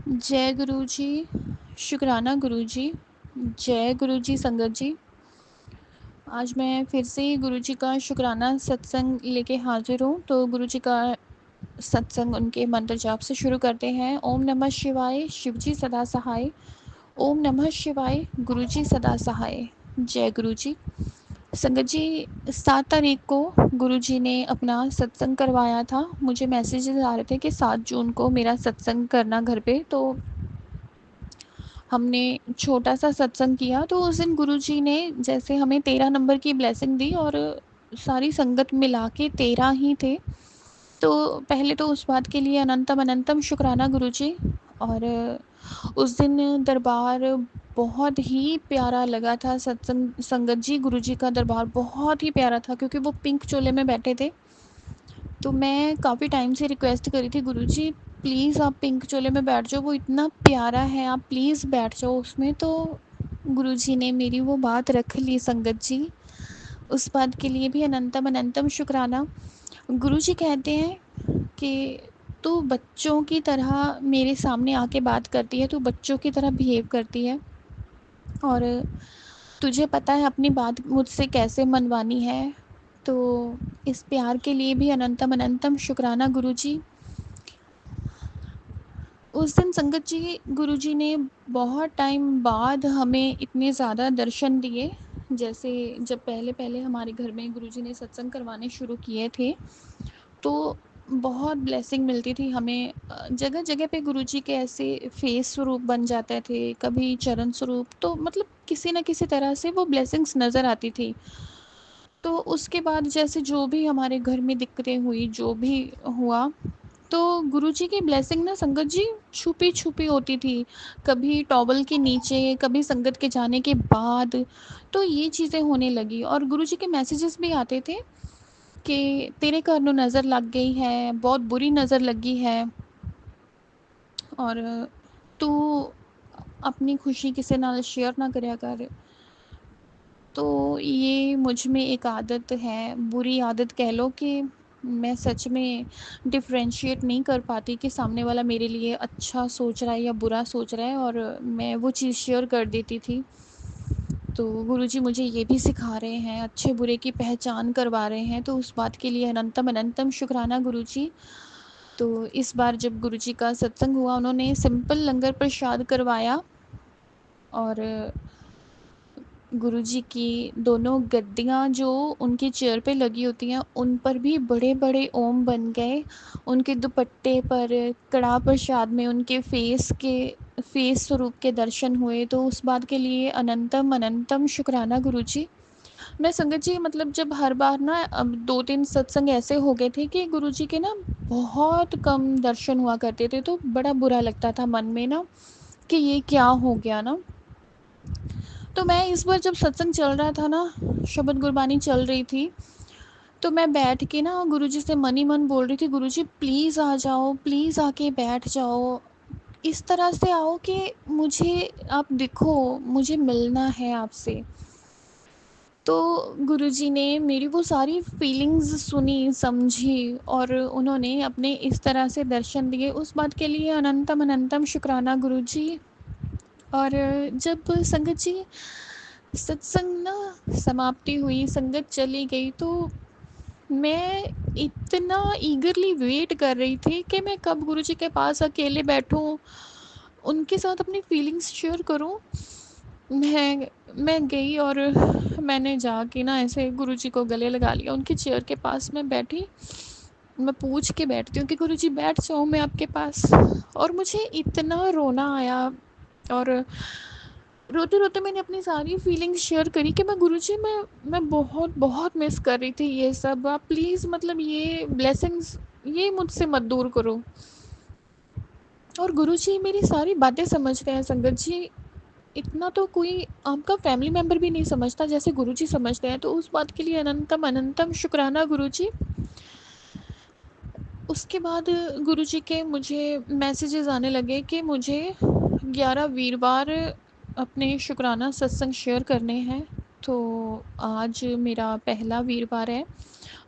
जय गुरु जी, शुक्राना गुरु जी, जय गुरु जी संगत जी। आज मैं फिर से गुरु जी का शुक्राना सत्संग लेके हाजिर हूँ। तो गुरु जी का सत्संग उनके मंत्र जाप से शुरू करते हैं। ओम नमः शिवाय, शिव जी सदा सहाय। ओम नमः शिवाय, गुरु जी सदा सहाय। जय गुरु जी। संगत जी, 7 तारीख को गुरु जी ने अपना सत्संग करवाया था। मुझे मैसेजेस आ रहे थे कि 7 जून को मेरा सत्संग करना घर पे। तो हमने छोटा सा सत्संग किया। तो उस दिन गुरुजी ने जैसे हमें 13 नंबर की ब्लेसिंग दी और सारी संगत मिला के 13 ही थे। तो पहले तो उस बात के लिए अनंतम अनंतम शुक्राना गुरुजी। और उस दिन दरबार बहुत ही प्यारा लगा था। सत्संग संगत जी, गुरुजी का दरबार बहुत ही प्यारा था क्योंकि वो पिंक चोले में बैठे थे। तो मैं काफ़ी टाइम से रिक्वेस्ट करी थी, गुरुजी प्लीज़ आप पिंक चोले में बैठ जाओ, वो इतना प्यारा है, आप प्लीज़ बैठ जाओ उसमें। तो गुरुजी ने मेरी वो बात रख ली संगत जी। उस बात के लिए भी अनंतम अनंतम शुक्राना। गुरुजी कहते हैं कि तू बच्चों की तरह मेरे सामने आके बात करती है, तू बच्चों की तरह बिहेव करती है और तुझे पता है अपनी बात मुझसे कैसे मनवानी है। तो इस प्यार के लिए भी अनंतम अनंतम शुक्राना गुरुजी। उस दिन संगत जी, गुरुजी ने बहुत टाइम बाद हमें इतने ज़्यादा दर्शन दिए। जैसे जब पहले पहले हमारे घर में गुरुजी ने सत्संग करवाने शुरू किए थे तो बहुत ब्लेसिंग मिलती थी हमें। जगह जगह पे गुरुजी के ऐसे फेस स्वरूप बन जाते थे, कभी चरण स्वरूप, तो मतलब किसी न किसी तरह से वो ब्लेसिंग्स नज़र आती थी। तो उसके बाद जैसे जो भी हमारे घर में दिक्कतें हुई, जो भी हुआ, तो गुरुजी की ब्लेसिंग ना संगत जी छुपी छुपी होती थी। कभी टॉवल के नीचे, कभी संगत के जाने के बाद। तो ये चीज़ें होने लगी और गुरुजी के मैसेजेस भी आते थे कि तेरे घर नूं नज़र लग गई है, बहुत बुरी नज़र लगी है और तू अपनी खुशी किसी नाल शेयर ना करया कर। तो ये मुझ में एक आदत है, बुरी आदत कह लो, कि मैं सच में डिफ़रेंशिएट नहीं कर पाती कि सामने वाला मेरे लिए अच्छा सोच रहा है या बुरा सोच रहा है, और मैं वो चीज़ शेयर कर देती थी। तो गुरुजी मुझे ये भी सिखा रहे हैं, अच्छे बुरे की पहचान करवा रहे हैं। तो उस बात के लिए अनंतम अनंतम शुक्राना गुरुजी। तो इस बार जब गुरुजी का सत्संग हुआ, उन्होंने सिंपल लंगर प्रसाद करवाया और गुरुजी की दोनों गद्दियाँ जो उनकी चेयर पे लगी होती हैं, उन पर भी बड़े बड़े ओम बन गए। उनके दुपट्टे पर कड़ा प्रसाद में उनके फेस स्वरूप के दर्शन हुए। तो उस बात के लिए अनंतम अनंतम शुक्राना गुरुजी। मैं संगत जी, मतलब जब हर बार ना, अब 2-3 सत्संग ऐसे हो गए थे कि गुरुजी के ना बहुत कम दर्शन हुआ करते थे। तो बड़ा बुरा लगता था मन में ना कि ये क्या हो गया ना। तो मैं इस बार जब सत्संग चल रहा था ना, शबद गुरबानी चल रही थी, तो मैं बैठ के ना गुरुजी से मन ही मन बोल रही थी, गुरुजी प्लीज़ आ जाओ, प्लीज़ आके बैठ जाओ, इस तरह से आओ कि मुझे आप दिखो, मुझे मिलना है आपसे। तो गुरुजी ने मेरी वो सारी फीलिंग्स सुनी, समझी और उन्होंने अपने इस तरह से दर्शन दिए। उस बात के लिए अनंतम अनंतम शुक्राना गुरुजी। और जब संगत जी सत्संग ना समाप्ति हुई, संगत चली गई, तो मैं इतना ईगरली वेट कर रही थी कि मैं कब गुरुजी के पास अकेले बैठूं, उनके साथ अपनी फीलिंग्स शेयर करूं। मैं गई और मैंने जाके ना ऐसे गुरुजी को गले लगा लिया, उनकी चेयर के पास मैं बैठी। मैं पूछ के बैठती हूँ कि गुरुजी बैठ जाऊँ मैं आपके पास। और मुझे इतना रोना आया और रोते रोते मैंने अपनी सारी फीलिंग्स शेयर करी कि गुरुजी मैं बहुत बहुत मिस कर रही थी ये सब। आप प्लीज़, मतलब ये ब्लेसिंग्स ये मुझसे मत दूर करो। और गुरुजी मेरी सारी बातें समझ रहे हैं संगत जी। इतना तो कोई आपका फैमिली मेम्बर भी नहीं समझता जैसे गुरुजी समझते हैं। तो उस बात के लिए अनंतम अनंतम शुक्राना गुरुजी। उसके बाद गुरुजी के मुझे मैसेजेस आने लगे कि मुझे 11 वीरवार अपने शुक्राना सत्संग शेयर करने हैं। तो आज मेरा पहला वीरवार है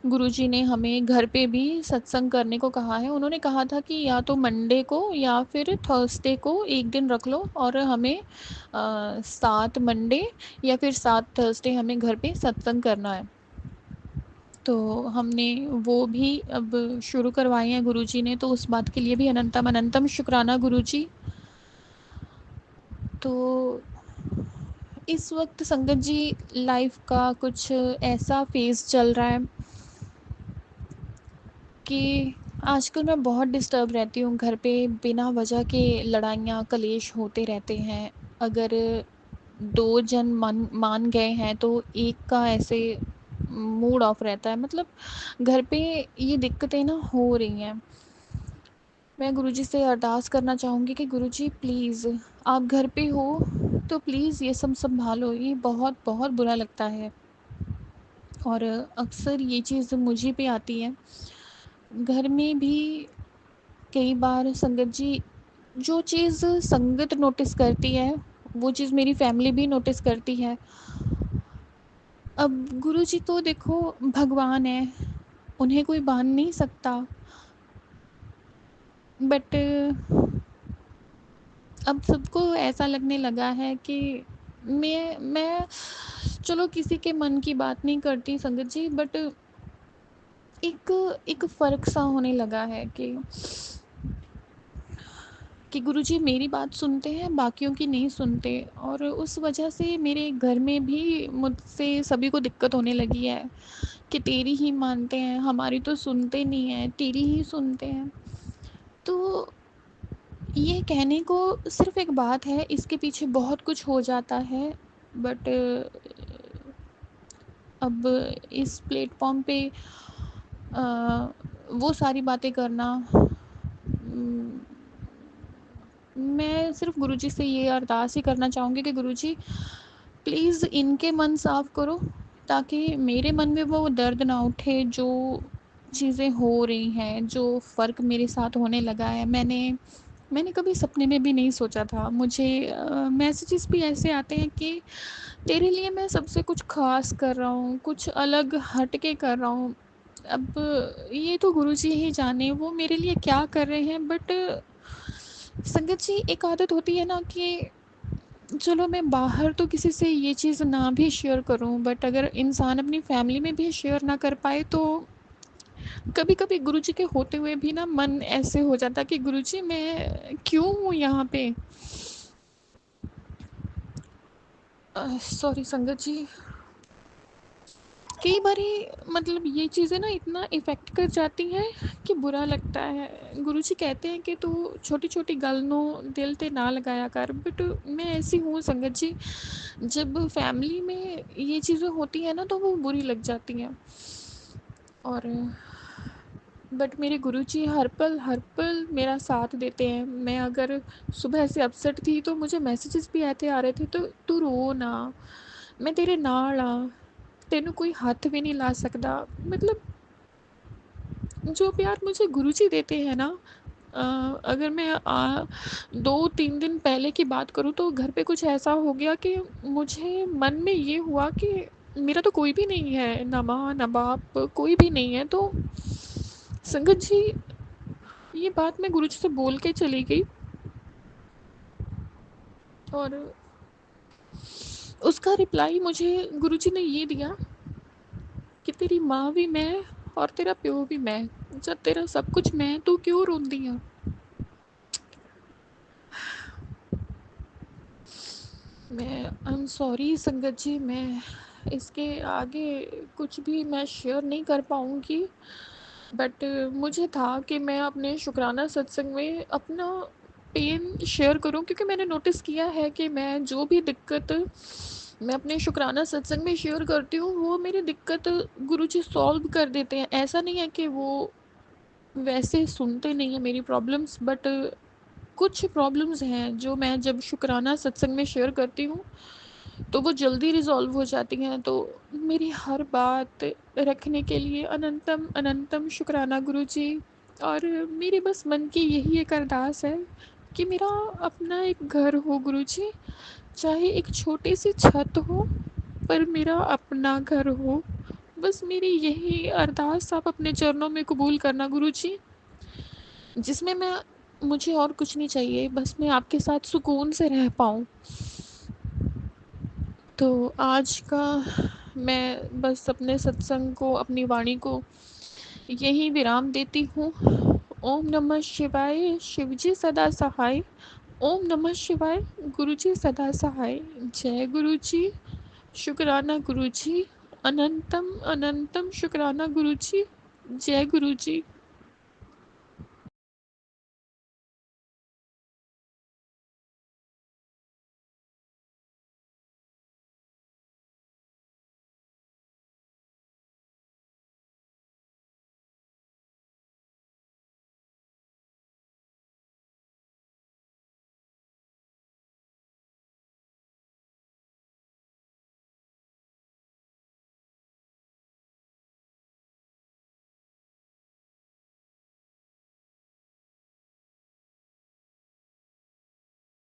गुरुजी ने हमें घर पे भी सत्संग करने को कहा है। उन्होंने कहा था कि या तो मंडे को या फिर थर्सडे को एक दिन रख लो और हमें 7 मंडे या फिर 7 थर्सडे हमें घर पे सत्संग करना है। तो हमने वो भी अब शुरू करवाए हैं गुरुजी ने, तो उस बात के लिए भी अनंतम अनंतम शुक्राना गुरुजी। तो इस वक्त संगत जी लाइफ का कुछ ऐसा फेज़ चल रहा है कि आजकल मैं बहुत डिस्टर्ब रहती हूँ। घर पे बिना वजह के लड़ाइयाँ कलेश होते रहते हैं। अगर 2 जन मान गए हैं तो एक का ऐसे मूड ऑफ रहता है। मतलब घर पे ये दिक्कतें ना हो रही हैं। मैं गुरुजी से अरदास करना चाहूँगी कि गुरुजी प्लीज़ आप घर पे हो तो प्लीज़ ये सब संभालो। ये बहुत बहुत बुरा लगता है और अक्सर ये चीज़ मुझे पे आती है। घर में भी कई बार संगत जी जो चीज़ संगत नोटिस करती है वो चीज़ मेरी फैमिली भी नोटिस करती है। अब गुरुजी तो देखो भगवान है, उन्हें कोई बांध नहीं सकता। बट अब सबको ऐसा लगने लगा है कि मैं चलो किसी के मन की बात नहीं करती संगत जी, बट एक एक फ़र्क सा होने लगा है कि गुरुजी मेरी बात सुनते हैं, बाकियों की नहीं सुनते। और उस वजह से मेरे घर में भी मुझसे सभी को दिक्कत होने लगी है कि तेरी ही मानते हैं, हमारी तो सुनते नहीं हैं, तेरी ही सुनते हैं। तो ये कहने को सिर्फ़ एक बात है, इसके पीछे बहुत कुछ हो जाता है। बट अब इस प्लेटफ़ॉर्म पे वो सारी बातें करना, मैं सिर्फ़ गुरुजी से ये अरदास ही करना चाहूँगी कि गुरुजी प्लीज़ इनके मन साफ़ करो ताकि मेरे मन में वो दर्द ना उठे जो चीज़ें हो रही हैं, जो फ़र्क मेरे साथ होने लगा है। मैंने कभी सपने में भी नहीं सोचा था। मुझे मैसेजेस भी ऐसे आते हैं कि तेरे लिए मैं सबसे कुछ ख़ास कर रहा हूँ, कुछ अलग हट के कर रहा हूँ। अब ये तो गुरुजी ही जाने वो मेरे लिए क्या कर रहे हैं। बट संगत जी एक आदत होती है ना कि चलो मैं बाहर तो किसी से ये चीज़ ना भी शेयर करूं, बट अगर इंसान अपनी फैमिली में भी शेयर ना कर पाए तो कभी कभी गुरुजी के होते हुए भी ना मन ऐसे हो जाता कि गुरुजी मैं क्यों हूँ यहाँ पे। सॉरी संगत जी, कई बारी मतलब ये चीज़ें ना इतना इफ़ेक्ट कर जाती हैं कि बुरा लगता है। गुरुजी कहते हैं कि तू छोटी छोटी गल नू दिल ते ना लगाया कर, बट मैं ऐसी हूँ संगत जी, जब फैमिली में ये चीज़ें होती हैं ना तो वो बुरी लग जाती हैं। और बट मेरे गुरुजी हर पल मेरा साथ देते हैं। मैं अगर सुबह से अपसेट थी तो मुझे मैसेजेस भी ऐसे आ रहे थे, तो तू रो ना, मैं तेरे नाल आ, तेनू कोई हाथ भी नहीं ला सकता। मतलब जो प्यार मुझे गुरुजी देते हैं ना, अगर मैं 2-3 दिन पहले की बात करूँ तो घर पे कुछ ऐसा हो गया कि मुझे मन में ये हुआ कि मेरा तो कोई भी नहीं है, ना माँ ना बाप, कोई भी नहीं है। तो संगत जी ये बात मैं गुरुजी से बोल के चली गई और उसका रिप्लाई मुझे गुरुजी ने ये दिया कि तेरी माँ भी मैं और तेरा प्यो भी मैं, जब तेरा सब कुछ मैं, तू क्यों रोंदी है। मैं आई एम सॉरी संगत जी, मैं इसके आगे कुछ भी मैं शेयर नहीं कर पाऊँगी। बट मुझे था कि मैं अपने शुक्राना सत्संग में अपना पेन शेयर करूं, क्योंकि मैंने नोटिस किया है कि मैं जो भी दिक्कत मैं अपने शुक्राना सत्संग में शेयर करती हूँ वो मेरी दिक्कत गुरुजी सॉल्व कर देते हैं। ऐसा नहीं है कि वो वैसे सुनते नहीं हैं मेरी प्रॉब्लम्स, बट कुछ प्रॉब्लम्स हैं जो मैं जब शुक्राना सत्संग में शेयर करती हूँ तो वो जल्दी रिज़ॉल्व हो जाती हैं। तो मेरी हर बात रखने के लिए अनंतम अनंतम शुक्राना गुरुजी। और मेरे बस मन की यही एक अरदास है कि मेरा अपना एक घर हो गुरुजी, चाहे एक छोटी सी छत हो पर मेरा अपना घर हो। बस मेरी यही अरदास आप अपने चरणों में कबूल करना गुरुजी, जिसमें मैं मुझे और कुछ नहीं चाहिए, बस मैं आपके साथ सुकून से रह पाऊँ। तो आज का मैं बस अपने सत्संग को, अपनी वाणी को यही विराम देती हूँ। ओम नमः शिवाय, शिवजी सदा सहाय। ओम नमः शिवाय, गुरुजी सदा सहाय। जय गुरुजी, शुक्राना गुरुजी, अनंतम अनंतम शुक्राना गुरुजी। जय गुरुजी।